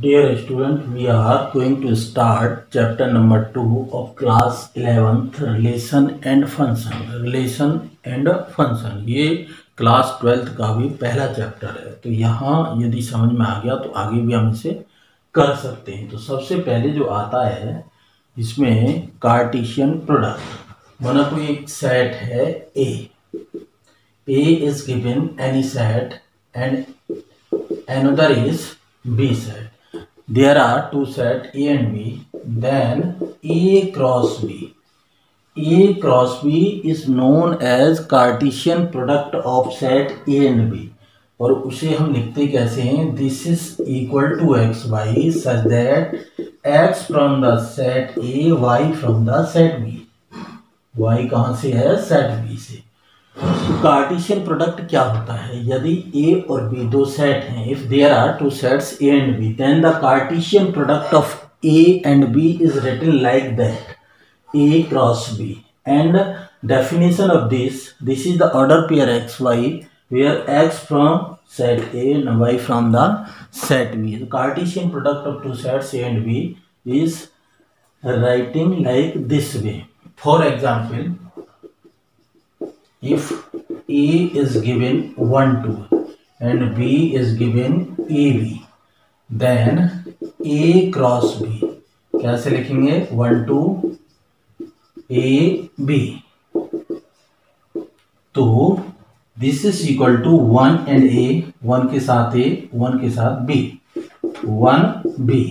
Dear student, we are going to start chapter number 2 of class 11th relation and function. Relation and function ये class 12th का भी पहला chapter है। तो यहाँ यदि समझ में आ गया तो आगे भी हम इसे कर सकते हैं। तो सबसे पहले जो आता है इसमें कार्टेशियन प्रोडक्ट। माना कोई एक सेट है A is given any set and another is B set. There are two sets A and B. Then A cross B. A cross B is known as Cartesian product of set A and B. और उसे हम लिखते कैसे हैं? This is equal to x y such that x from the set A, y from the set B. y कहाँ से है? set B से। तो कार्टेशियन प्रोडक्ट क्या होता है? यदि ए और बी दो सेट हैं, if there are two sets A and B, then the Cartesian product of A and B is written like that, A cross B. And definition of this is the order pair x y where x from set A and y from the set B. The Cartesian product of two sets A and B is writing like this way. For example, if A is given 1 2 and B is given AB, then A cross B कैसे लिखेंगे? 1 2 AB। तो this is equal to 1 and A, 1 के साथ A, 1 के साथ B, 1 B।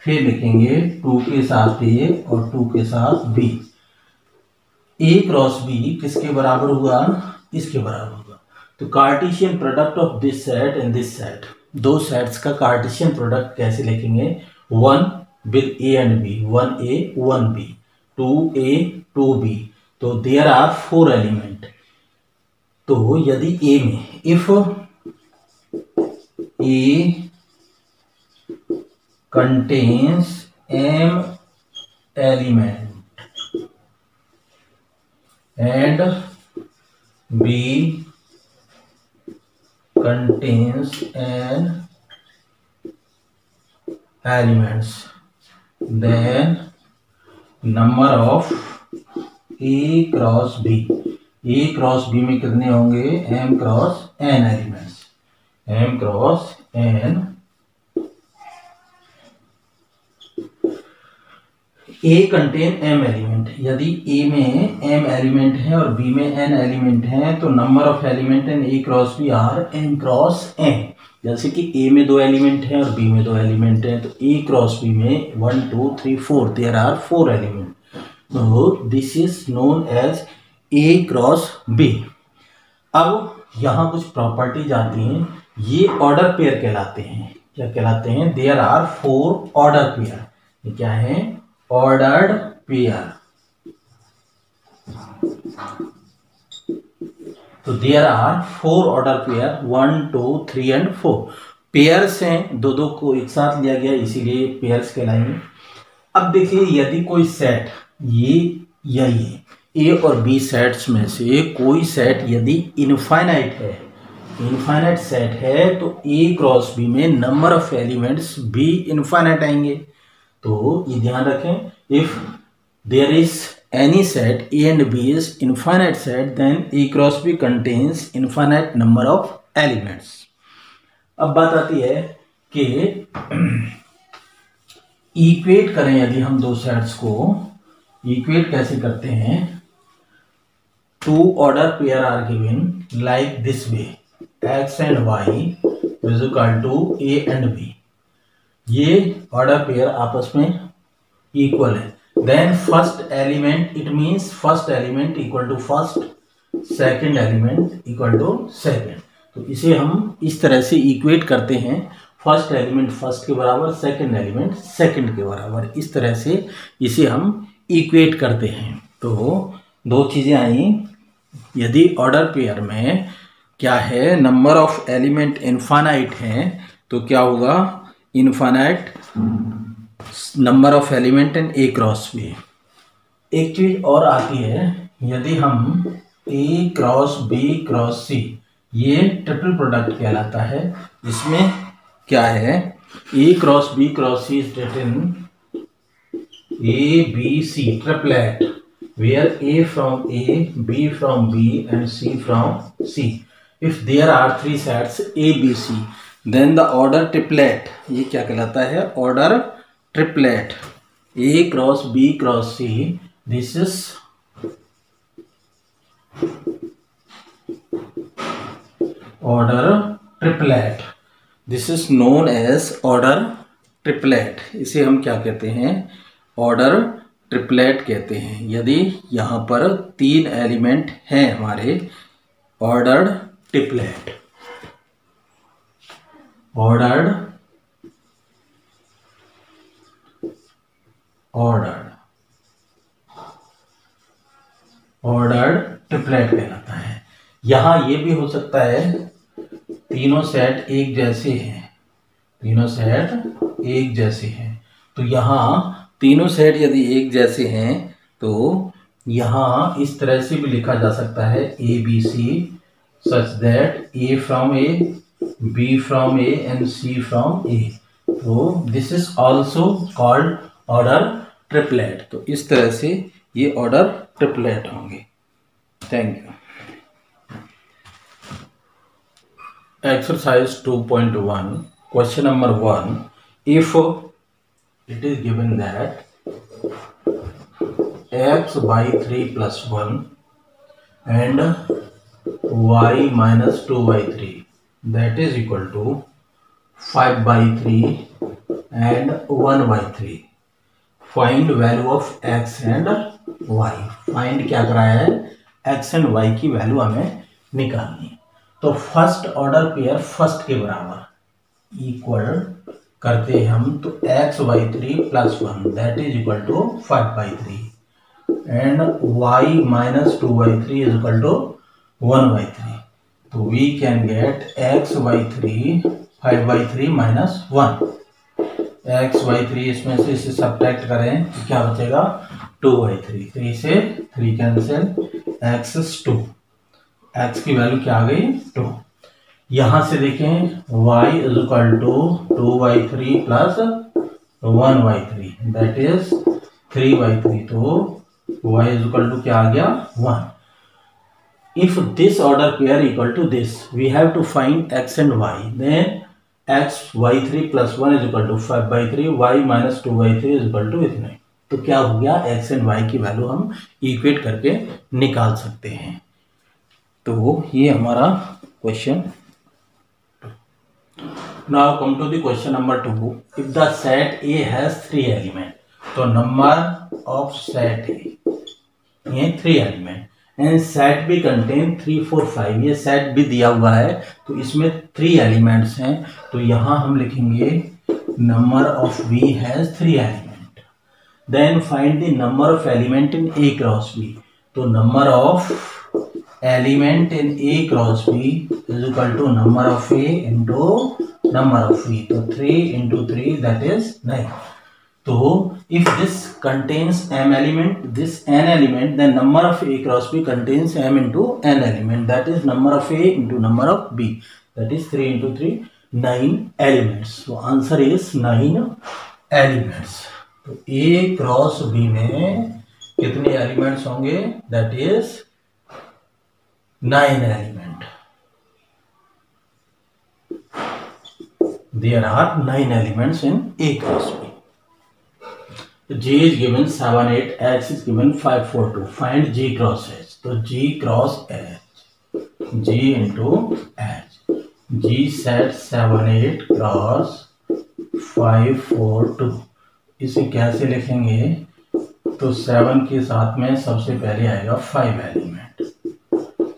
फिर लिखेंगे 2 के साथ A और 2 के साथ B। A क्रॉस B किसके बराबर हुआ? इसके बराबर होगा। तो Cartesian product of this set and this set, दो सेट्स का कार्टेशियन प्रोडक्ट कैसे लिखेंगे? 1 with A and B, 1A 1B, 2A 2B। तो देयर आर 4 एलिमेंट। तो यदि A में if A contains M element and B contains n elements, then number of A cross B, A cross B में कितने होंगे? M cross n elements, M cross n। A contain M element, यदि A में M element है और B में N element है तो number of element in A cross B are M cross N। जैसे कि A में 2 एलिमेंट हैं और B में 2 एलिमेंट हैं, तो A क्रॉस B में 1 2 3 4 देयर आर 4 एलिमेंट। तो this is known as A cross B। अब यहाँ कुछ प्रॉपर्टीज आती हैं, ये ऑर्डर पेयर कहलाते हैं। क्या कहलाते हैं? There are 4 order pair. ये क्या है? Ordered pair. तो there are 4 order pair, 1 2 3 and 4 pairs हैं। दो दो को एक साथ लिया गया इसीलिए पेयर्स कहलाएंगे। अब देखिए, यदि कोई सेट ये या ये ए और बी सेट्स में से कोई सेट यदि इनफाइनाइट है, इनफाइनाइट सेट है, तो ए क्रॉस बी में नंबर ऑफ एलिमेंट्स भी इनफाइनाइट आएंगे। तो ये ध्यान रखें, if there is any set A and B is infinite set, then A cross B contains infinite number of elements। अब बात आती है कि इक्वेट करें, यदि हम दो सेट्स को इक्वेट कैसे करते हैं? 2 order pair are given like this way, x and y is equal to A and B। ये ऑर्डर पेयर आपस में इक्वल है। Then first element, it means first element equal to first, second element equal to second. तो इसे हम इस तरह से इक्वेट करते हैं, फर्स्ट एलिमेंट फर्स्ट के बराबर, सेकंड एलिमेंट सेकंड के बराबर। इस तरह से इसे हम इक्वेट करते हैं। तो दो चीज़ें आई, यदि ऑर्डर पेयर में क्या है? नंबर ऑफ एलिमेंट इनफाइनाइट है, तो क्या होगा? Infinite number of element in A cross B। एक चीज और आती है, यदि हम A cross B cross C, ये ट्रिपल प्रोडक्ट कहलाता है। इसमें क्या है? A cross B cross C is written A, B, C, triplet, where A from A, B from B, and C from C. If there are three sets A, B, C, then the order triplet, ये क्या कहलाता है? Order triplet. A cross B cross C, this is order triplet. This is known as order triplet. इसे हम क्या कहते हैं? Order triplet कहते हैं। यदि यहाँ पर तीन एलिमेंट हैं हमारे, ऑर्डर्ड ट्रिपलेट, ऑर्डर्ड ट्रिपलेट कहलाता है। यहाँ ये भी हो सकता है तीनों सेट एक जैसे हैं, तीनों सेट एक जैसे हैं, तो यहाँ तीनों सेट यदि एक जैसे हैं तो यहाँ इस तरह से भी लिखा जा सकता है A B C such that A from A, B from A and C from A. तो this is also called order triplet. तो इस तरह से ये ऑर्डर ट्रिपलेट होंगे। Thank you. Exercise 2.1, question number 1. If it is given that x by 3 plus 1 and y minus 2 by 3, that is equal to 5 by 3 and 1 by 3. Find value of x and y. Find क्या कराया है? x and y की value हमें निकालनी। तो first order pair first के बराबर equal करते हैं हम, तो x by 3 plus 1 that is equal to 5 by 3 and y minus 2 by 3 is equal to 1 by 3. तो we can get x by 3 5 by 3 minus 1. x by 3 इसमें से इसे सब्ट्रैक्ट करें तो क्या बचेगा? 2 by 3, 3 से 3 कैंसिल, x is 2, x की वैल्यू क्या आ गई? 2। यहां से देखें y is equal to 2 by 3 plus 1 by 3 that is 3 by 3, तो y इज इक्वल टू क्या आ गया? 1। If this order pair equal to this, we have to find x and y, then x by 3 plus 1 is equal to 5 by 3, y minus 2 by 3 is equal to इतना। तो क्या हो गया? x and y की value हम equate करके निकाल सकते हैं। तो ये हमारा question. Now come to the question number 2। If the set A has 3 element, तो नंबर ऑफ सेट ए, ये 3 element, and set B contain 3 4 5, ये सेट भी दिया हुआ है तो इसमें 3 एलिमेंट्स हैं। तो यहाँ हम लिखेंगे number of B has 3 element, then find the number of element in A cross B. तो number of element in A cross B is equal to number of A into number of B, तो 3 into 3 that is 9। तो if this contains m element, this n element, then number of a cross b contains m into n element, that is number of a into number of b, that is 3 into 3 9 elements. तो answer is 9 elements. तो a cross b में कितने elements होंगे? That is 9 element. There are 9 elements in A cross B. G is given 7 8, H is given 5 4 2. Find G cross H. तो G cross H, G into H. G set 7 8 cross 5 4 2. इसे कैसे लिखेंगे? तो 7 के साथ में सबसे पहले आएगा 5 एलिमेंट,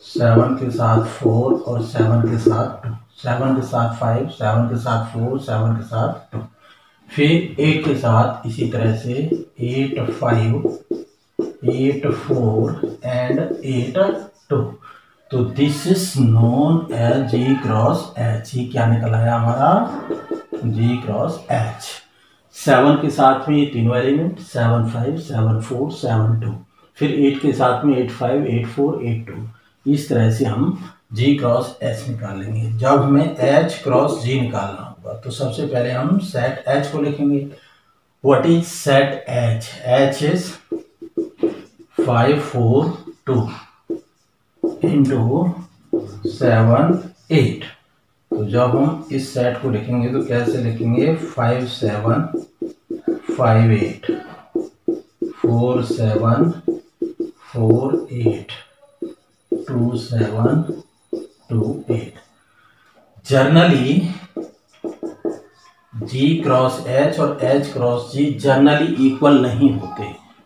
7 के साथ 4 और 7 के साथ 2, 7 के साथ 5, 7 के साथ 4, 7 के साथ 2, फिर 8 के साथ इसी तरह से 8 5 8 4 एंड 8 2। तो this is known as G cross H. ये क्या निकल आया हमारा? जी क्रॉस एच। 7 के साथ में ये तीनों एलिमेंट 7 5 7 4 7 2, फिर 8 के साथ में 8 5 8 4 8 2। इस तरह से हम G क्रॉस H निकाल लेंगे। जब हमें H क्रॉस G निकालना हो होगा। तो सबसे पहले हम सेट एच को लिखेंगे। What is set H? H is 5 4 2 into 7 8। तो जब हम इस सेट को लिखेंगे तो कैसे लिखेंगे? 5 7 5 8 4 7 4 8 2 7 2 8। जर्नली जी क्रॉस एच और एच क्रॉस जी जर्नली इक्वल नहीं होते,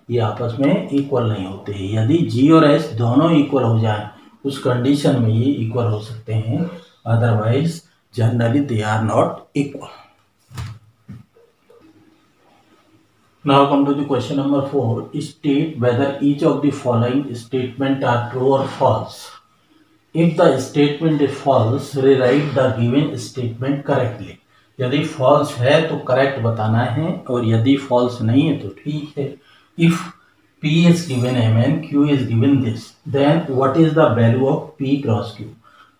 ये आपस में इक्वल नहीं होते। यदि जी और एच दोनों इक्वल हो जाए उस कंडीशन में ये इक्वल हो सकते हैं, otherwise generally they are not equal. Now come to the question number 4। State whether each of the following statement are true और false. If the statement is false, rewrite the given statement correctly. यदि false है तो correct बताना है, और यदि false नहीं है तो ठीक है। If P is given Mn, Q is given this, then what is the value of P cross Q?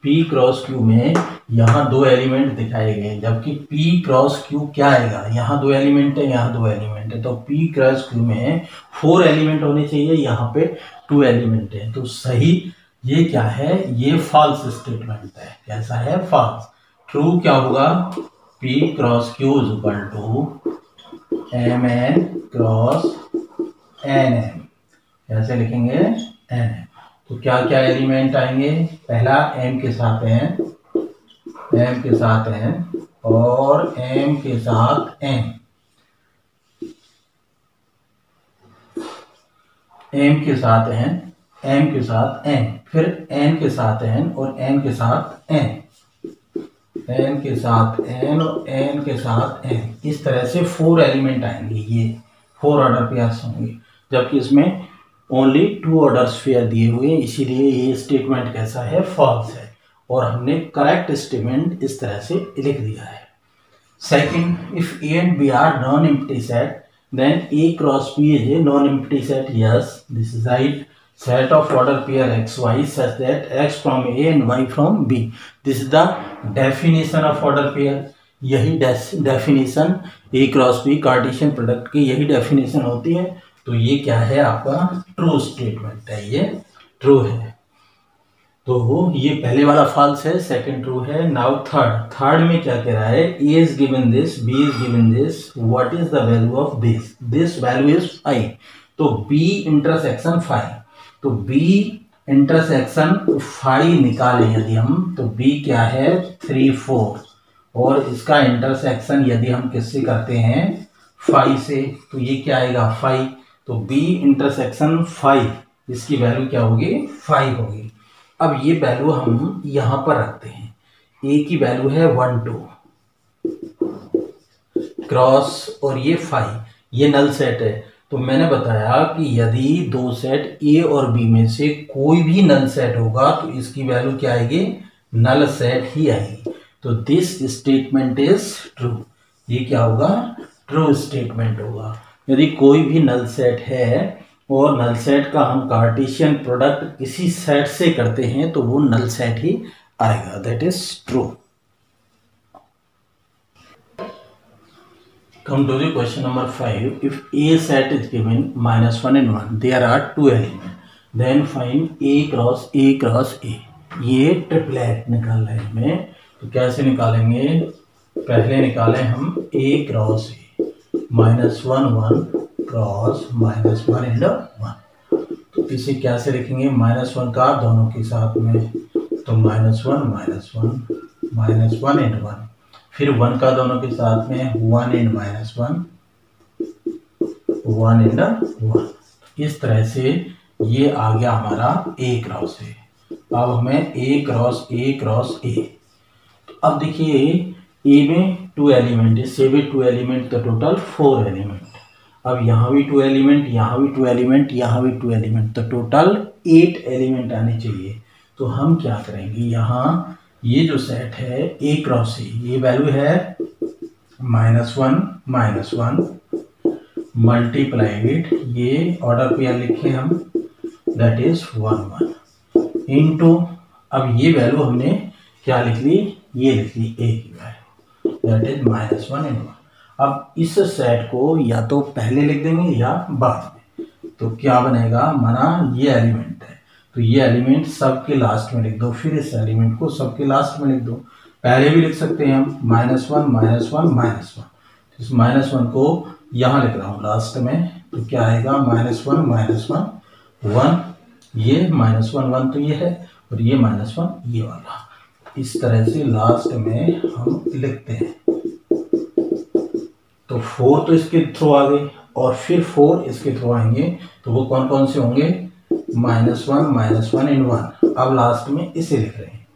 P cross Q में यहाँ दो एलिमेंट दिखाए गए हैं, जबकि P cross Q क्या आएगा? यहाँ दो एलिमेंट है, यहाँ दो एलिमेंट है, तो P cross Q में 4 एलिमेंट होने चाहिए, यहाँ पे 2 एलिमेंट है। तो सही ये क्या है? ये फॉल्स स्टेटमेंट है। कैसा है? फॉल्स। ट्रू क्या होगा? P cross Q is equal to Mn cross Nm। कैसे लिखेंगे? Nm। तो क्या क्या एलिमेंट आएंगे? पहला m के साथ n, m के साथ n और m के साथ n, m के साथ n, m के साथ n, फिर n के साथ n और n के साथ n, n के साथ n और n के साथ n। इस तरह से 4 एलिमेंट आएंगे, ये 4 ऑर्डर पेयर्स होंगे, जबकि इसमें ओनली 2 ऑर्डर्स पेयर दिए हुए हैं, इसीलिए ये स्टेटमेंट कैसा है? फॉल्स है। और हमने करेक्ट स्टेटमेंट इस तरह से लिख दिया है। Second, if A and B are non empty set, then A cross B is a non empty set. Yes, this is right. Set of order pair x y such that x from A and y from B. This is the definition of order pair. यही definition A cross B Cartesian product की यही definition होती है। तो ये क्या है? आपका ट्रू स्टेटमेंट है, ये ट्रू है। तो ये पहले वाला फॉल्स है, सेकंड ट्रू है। नाउ थर्ड में क्या कह रहा है? A is given this, B is given this, what is the value of this? This value is 5। तो बी इंटरसेक्शन 5, तो बी इंटरसेक्शन 5 निकालें यदि हम, तो बी क्या है? 3 4, और इसका इंटरसेक्शन यदि हम किससे करते हैं? 5 से, तो ये क्या आएगा? 5। तो B इंटरसेक्शन 5, इसकी वैल्यू क्या होगी? 5 होगी। अब ये वैल्यू हम यहां पर रखते हैं। A की वैल्यू है 1 2 क्रॉस और ये 5, ये नल सेट है। तो मैंने बताया कि यदि दो सेट A और B में से कोई भी नल सेट होगा तो इसकी वैल्यू क्या आएगी? नल सेट ही आएगी। तो दिस स्टेटमेंट इज ट्रू। ये क्या होगा? ट्रू स्टेटमेंट होगा। यदि कोई भी नल सेट है और नल सेट का हम कार्टेशियन प्रोडक्ट किसी सेट से करते हैं तो वो नल सेट ही आएगा। That is true. Come to the question number 5। If a set is given -1 and 1, there are 2 element, then find A cross A. ये ट्रिपलेट निकालना है हमें, तो कैसे निकालेंगे? पहले निकालें हम A cross A, -1 1 cross -1 and 1। तो इसे कैसे लिखेंगे? -1 का दोनों के साथ में, तो -1 and 1, फिर 1 का दोनों के साथ में 1 and -1, 1 and 1। इस तरह से ये आ गया हमारा A क्रॉस A। अब हमें A क्रॉस A। तो अब देखिए A में 2 एलिमेंट, इससे भी 2 एलिमेंट, तो टोटल 4 एलिमेंट। अब यहाँ भी 2 एलिमेंट, यहाँ भी 2 एलिमेंट, यहाँ भी 2 एलिमेंट, तो टोटल 8 एलिमेंट आने चाहिए। तो हम क्या करेंगे? यहाँ ये जो सेट है A क्रॉस A, ये वैल्यू है -1 मल्टीप्लाइड, ये ऑर्डर पेयर लिखे हम, दैट इज 1 1 इनटू, अब ये वैल्यू हमने क्या लिख ली? ये लिख ली A की वैल्यू। दैट इज -1 अब इस सेट को या तो पहले लिख देंगे या बाद में। तो क्या बनेगा, माना ये एलिमेंट है तो ये एलिमेंट सबके लास्ट में लिख दो, फिर इस एलिमेंट को सबके लास्ट में लिख दो। पहले भी लिख सकते हैं हम -1 -1 -1, इस -1 को यहाँ लिख रहा हूँ लास्ट में, तो क्या आएगा -1 -1 1, ये -1 1 तो ये है, और ये -1 ये वाला। इस तरह से लास्ट में हम लिखते हैं। तो 4 तो इसके थ्रू आ गए और फिर 4 इसके थ्रू आएंगे, तो वो कौन कौन से होंगे, -1 इन 1। अब लास्ट में इसे लिख रहे हैं,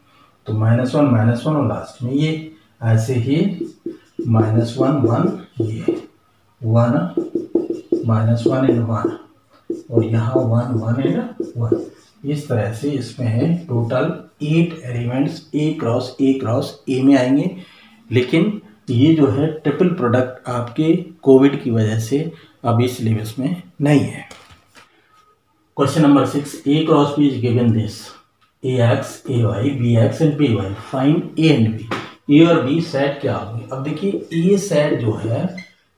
तो -1 और लास्ट में ये, ऐसे ही -1 1 ये 1 -1 इन 1 और यहाँ 1 1 इन 1। इस तरह से इसमें है total 8 elements A cross A में आएंगे। लेकिन ये जो है ट्रिपल प्रोडक्ट आपके कोविड की वजह से अभी सिलेबस में नहीं है। Question number 6, A cross B is given this AX AY BX and BY, find A and B। A और B सेट क्या होंगे। अब देखिए A सेट जो है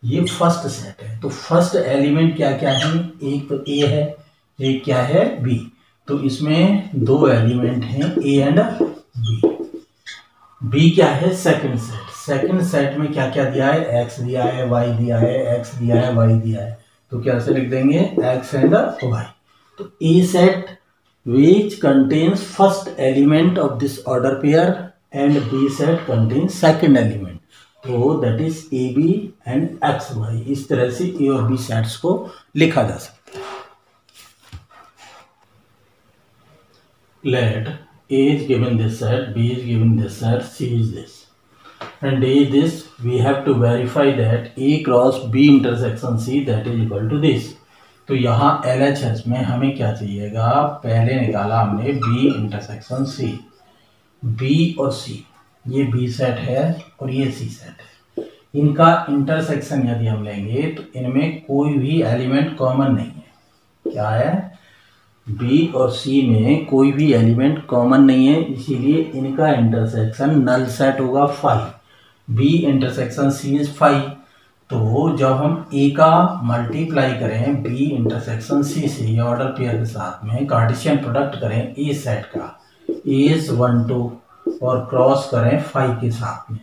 ये फर्स्ट सेट है, तो फर्स्ट एलिमेंट क्या क्या है, एक तो A है, एक क्या है B। तो इसमें दो एलिमेंट हैं A एंड B। B क्या है, सेकंड सेट। सेकंड सेट में क्या क्या दिया है, X दिया है, Y दिया है, X दिया है, Y दिया है। तो क्या से लिख देंगे X एंड Y। तो A set which contains first element of this order pair and B set contains second element, तो that is AB and XY। इस तरह से A और B सेट्स को लिखा जा सकता है। Let A is given this set, B is given this set, C is this and D is this. We have to verify that A cross B intersection C that is equal to this। तो यहाँ LHS में हमें क्या चाहिएगा, पहले निकाला हमने B intersection C। B और C, ये B सेट है और ये C सेट है। इनका इंटरसेक्शन यदि हम लेंगे तो इनमें कोई भी एलिमेंट कॉमन नहीं है। क्या है, B और C में कोई भी एलिमेंट कॉमन नहीं है, इसीलिए इनका इंटरसेक्शन नल सेट होगा 5। B intersection C is 5। तो जब हम A का मल्टीप्लाई करें B इंटरसेक्शन C से या ऑर्डर पेयर के साथ में, कार्टेशियन प्रोडक्ट करें A सेट का, A इज 1 2 और क्रॉस करें 5 के साथ में,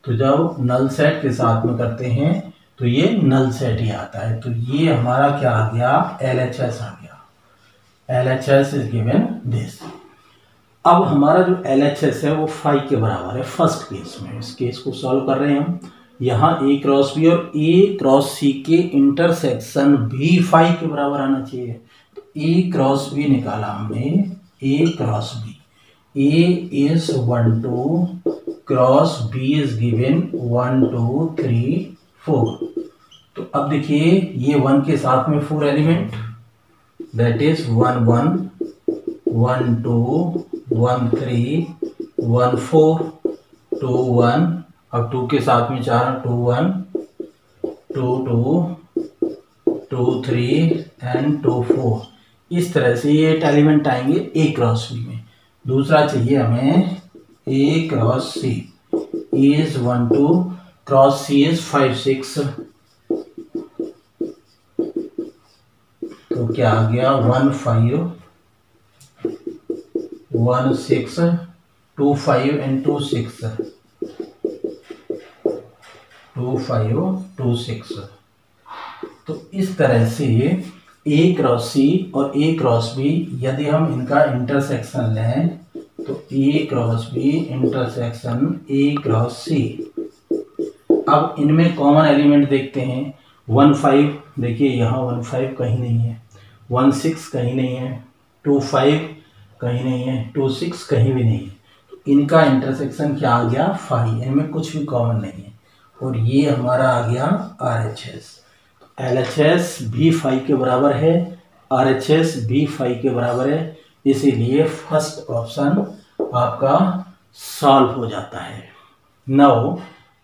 तो जब नल सेट के साथ में करते हैं तो ये नल सेट ही आता है। तो ये हमारा क्या आ गया, LHS आ गया। LHS is given this. अब हमारा जो LHS है वो 5 के बराबर है फर्स्ट केस में। इस केस को सॉल्व कर रहे हैं हम। यहाँ A क्रॉस B और A क्रॉस C के इंटरसेक्शन भी 5 के बराबर आना चाहिए। तो A क्रॉस B निकाला हमने, A cross B, A is 1 2 cross B is given 1 2 3 4। तो अब देखिए ये 1 के साथ में 4 एलिमेंट, दैट इज 1 1 1 2 1 3 1 4 2 1। अब 2 के साथ में 4, 2 1 2 2 2 3 एंड 2 4। इस तरह से ये 8 एलिमेंट आएंगे A क्रॉस B में। दूसरा चाहिए हमें A cross C, A is 1 2 cross C is 5 6। तो क्या आ गया, 1 5 1 6 2 5 एंड 2 6 2 5 2 6। तो इस तरह से A क्रॉस C और A क्रॉस B यदि हम इनका इंटरसेक्शन लें तो A cross B intersection A cross C। अब इनमें कॉमन एलिमेंट देखते हैं। 1 5, देखिए यहाँ 1 5 कहीं नहीं है, 1 6 कहीं नहीं है, 2 5 कहीं नहीं है, 2 6 कहीं भी नहीं है। तो इनका इंटरसेक्शन क्या आ गया, 5। इनमें कुछ भी कॉमन नहीं है और ये हमारा आ गया RHS। LHS भी 5 के बराबर है, RHS भी 5 के बराबर है, इसीलिए फर्स्ट ऑप्शन आपका सॉल्व हो जाता है। Now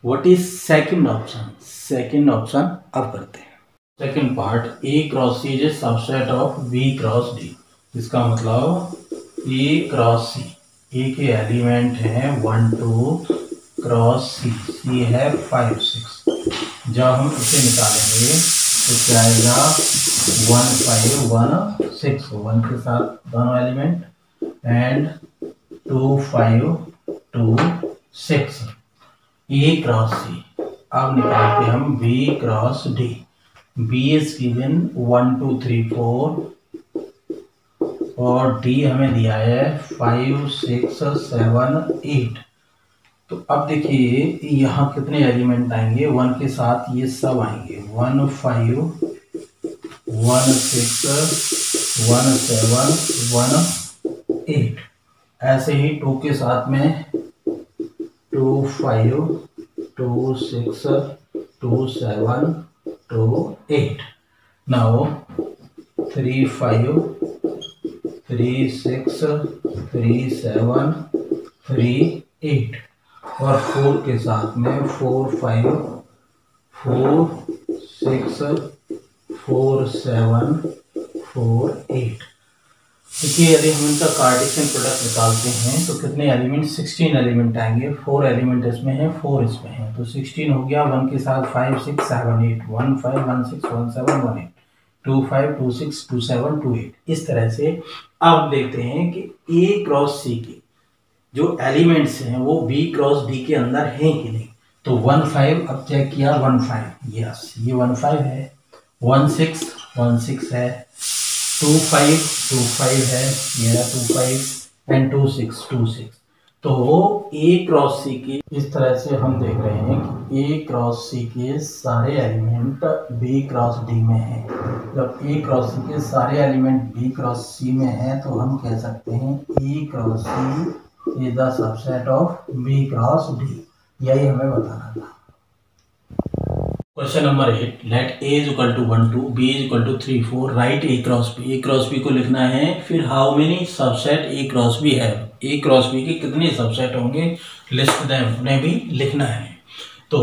what is second option. Second option अब करते हैं। Second part, A cross C is a subset of B cross D। इसका मतलब A क्रॉस C, A के एलिमेंट हैं 1 2 क्रॉस सी, सी है 5 6। जब हम इसे निकालेंगे तो क्या आएगा 1 5 1 6, 1 के साथ दोनों element and 2 5 2 6, A cross C. अब निकालते हम B cross D. B is given 1 2 3 4 और डी हमें दिया है 5 6 7 8। तो अब देखिए यहाँ कितने एलिमेंट आएंगे, 1 के साथ ये सब आएंगे, 1 5 1 6 1 7 1 8। ऐसे ही 2 के साथ में 2 5 2 6 2 7 2 8। नाउ 3 5 3 6 3 7 3 8 और 4 के साथ में 4 5 4 6 4 7 4 8। देखिए यदि हम इनका कार्टेशियन प्रोडक्ट निकालते हैं तो कितने एलिमेंट, 16 एलिमेंट आएंगे। 4 एलिमेंट इसमें है, 4 इसमें है, तो 16 हो गया। 1 के साथ 5 6 7 8 1 5 1 6 1 7 1 8 2 5 2 6 2 7 2 8। इस तरह से अब देखते हैं कि ए क्रॉस सी के जो एलिमेंट्स हैं वो बी क्रॉस डी के अंदर हैं कि नहीं। तो 1 5 अब चेक किया, 1 5 यस ये 1 5 है, 1 6 है, 2 5 2 5 है, ये रहा 2 5 एंड 2 6 2 6। तो ए क्रॉस सी के इस तरह से हम देख रहे हैं कि ए क्रॉस सी के सारे एलिमेंट बी क्रॉस डी में हैं। जब ए क्रॉस सी के सारे एलिमेंट बी क्रॉस सी में हैं तो हम कह सकते हैं A cross C is the subset of B cross D। यही हमें बताना था। Question number 8, let A is equal to 1 2 B is equal to 3 4 right A cross B। A cross B को लिखना है, फिर how many subset A cross B है, A cross B के कितने सबसेट होंगे लिस्ट देम ने भी लिखना है। तो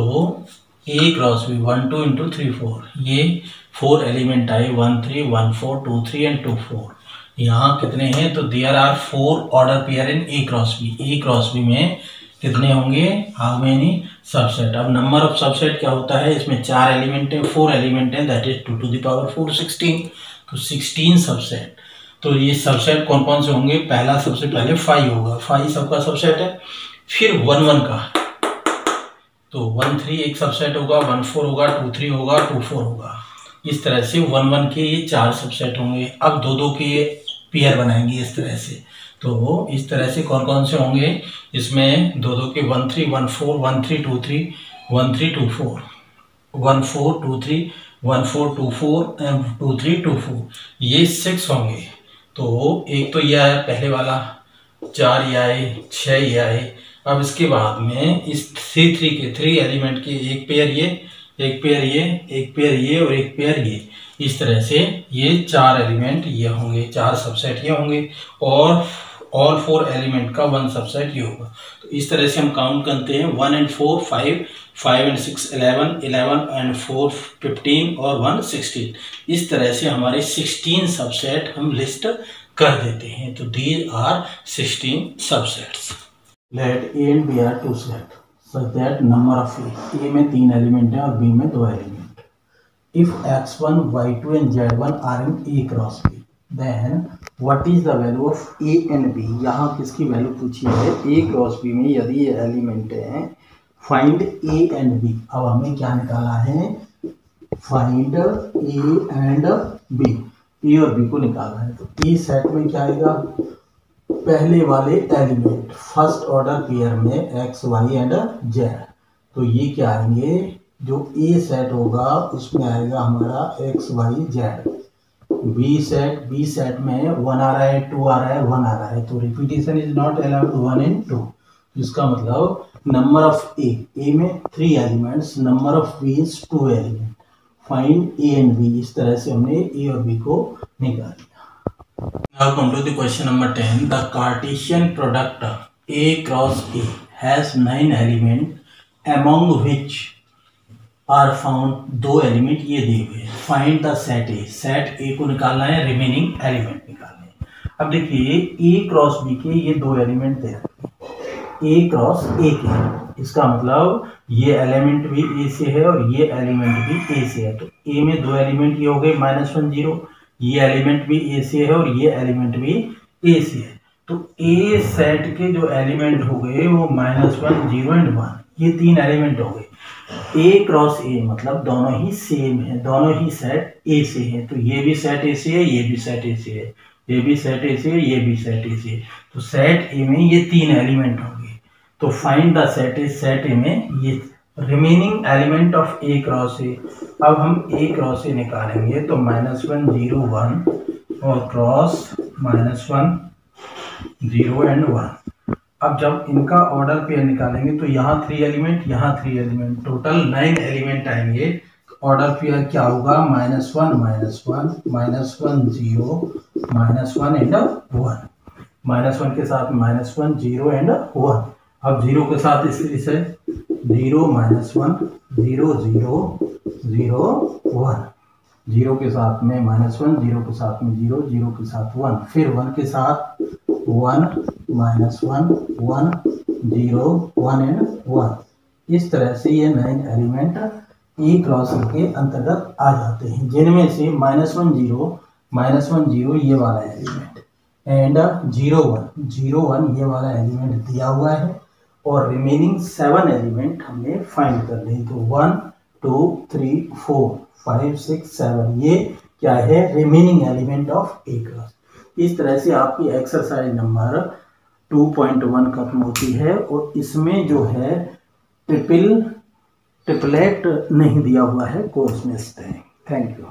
A क्रॉस B 1 2 इंटू 3 4, ये 4 एलिमेंट आए 1 3 1 4 2 3 एंड 2 4। यहाँ कितने हैं, तो there are 4 order pair in A cross B. A cross B में कितने होंगे, हाउ मेनी सबसेट। अब नंबर ऑफ सबसेट क्या होता है, इसमें 4 एलिमेंट है, 4 एलिमेंट है, that is 2 to the power 4 16। तो 16 सबसेट। तो ये सबसेट कौन कौन से होंगे, पहला सबसे पहले 5 होगा, 5 सबका सबसेट है। फिर 1 1 का, तो 1 3 एक सबसेट होगा, 1 4 होगा, 2 3 होगा, 2 4 होगा। इस तरह से 1 1 के ये 4 सबसेट होंगे। अब 2 2 के पेयर बनाएंगे इस तरह से। तो इस तरह से कौन कौन से होंगे, इसमें 2 2 के 1 3 1 4 1 3 2 3 1 3 2 4 1 4 2 3 1 4 2 4 एंड 2 3 2 4, ये 6 होंगे। तो एक तो ये आया पहले वाला, 4 ये आए, 6 ये आए। अब इसके बाद में इस 3 3 के 3 एलिमेंट के एक पेयर ये, एक पेयर ये, एक पेयर ये और एक पेयर ये। इस तरह से ये 4 एलिमेंट ये होंगे, 4 सबसेट ये होंगे और ऑल 4 एलिमेंट का 1 सबसेट ये होगा। तो इस तरह से हम काउंट करते हैं 1 एंड 4 5 5 एंड 6 11 11 एंड 4 15 और 1 16। इस तरह से हमारे 16 सबसेट हम लिस्ट कर देते हैं। तो these are 16 subsets. Let A and B are 2 set such that number of A में 3 एलिमेंट है और B में 2 element. If x1, y2 and z1 are in A cross B, then what is the value of A and B? यहाँ किसकी value पूछी है, A cross B में यदि ये एलिमेंट है, फाइंड A and B। अब हमें क्या निकाला है, find A and B, A और B को निकालना है। तो E सेट में क्या आएगा, पहले वाले एलिमेंट फर्स्ट ऑर्डर पेयर में एक्स वाई एंड जेड। तो ये क्या आएंगे, जो ए सेट होगा उसमें आएगा हमारा x y z. B set में 1 आ रहा है, 2 आ रहा है, 1 आ रहा है, तो repetition is not allowed 1 and 2। इसका मतलब नंबर ऑफ ए में 3 elements, number of B is 2 element. Find A and B. इस तरह से हमने ए और बी को निकाल लिया। Now come to the question number 10. The Cartesian product A cross A has 9 elements among which are found 2 element ये दिए हुए हैं। Find the set A. Set ए को निकालना है, रिमेनिंग एलिमेंट निकालने हैं। अब देखिए ए क्रॉस बी के ये 2 एलिमेंट थे, ए क्रॉस ए के, इसका मतलब ये एलिमेंट भी ए से है और ये एलिमेंट भी ए से है। तो ए में दो एलिमेंट ये हो गए -1 0, ये एलिमेंट भी ए से है और ये एलिमेंट भी ए से है। तो ए सेट के जो एलिमेंट हो गए वो -1 0 एंड 1, ये तीन एलिमेंट हो गए। ए क्रॉस ए मतलब दोनों ही सेम है, दोनों ही सेट ए से है। तो ये भी सेट ए से है, ये भी सेट ए से है, ये भी सेट ए से है, ये भी सेट ए से है। तो सेट ए में ये तीन एलिमेंट होंगे। तो find the set is set ए में ये remaining element of A cross ए। अब हम ए क्रॉस ए निकालेंगे तो -1 0 1 और क्रॉस -1 0 एंड 1। अब जब इनका ऑर्डर पेयर निकालेंगे तो यहाँ 3 एलिमेंट, यहाँ 3 एलिमेंट, टोटल 9 एलिमेंट आएंगे। तो ऑर्डर पेयर क्या होगा? -1 -1 -1 0 -1 एंड 1। -1 के साथ -1 0 एंड 1। अब 0 के साथ इस तरह से 0 -1 0 0 0 1, 0 के साथ में -1, 0 के साथ में 0, 0 के साथ 1, फिर 1 के साथ 1 -1 1 0 1 एंड 1। इस तरह से ये 9 एलिमेंट ए क्रॉस ए के अंतर्गत आ जाते हैं, जिनमें से -1 0 ये वाला एलिमेंट एंड 0 1 ये वाला एलिमेंट दिया हुआ है और रिमेनिंग 7 एलिमेंट हमें फाइंड करने हैं। तो 1 2 3 4 5 6 7 ये क्या है? Remaining element of A cross. इस तरह से आपकी एक्सरसाइज नंबर 2.1 खत्म होती है और इसमें जो है ट्रिपलेट नहीं दिया हुआ है कोर्स में। Thank you.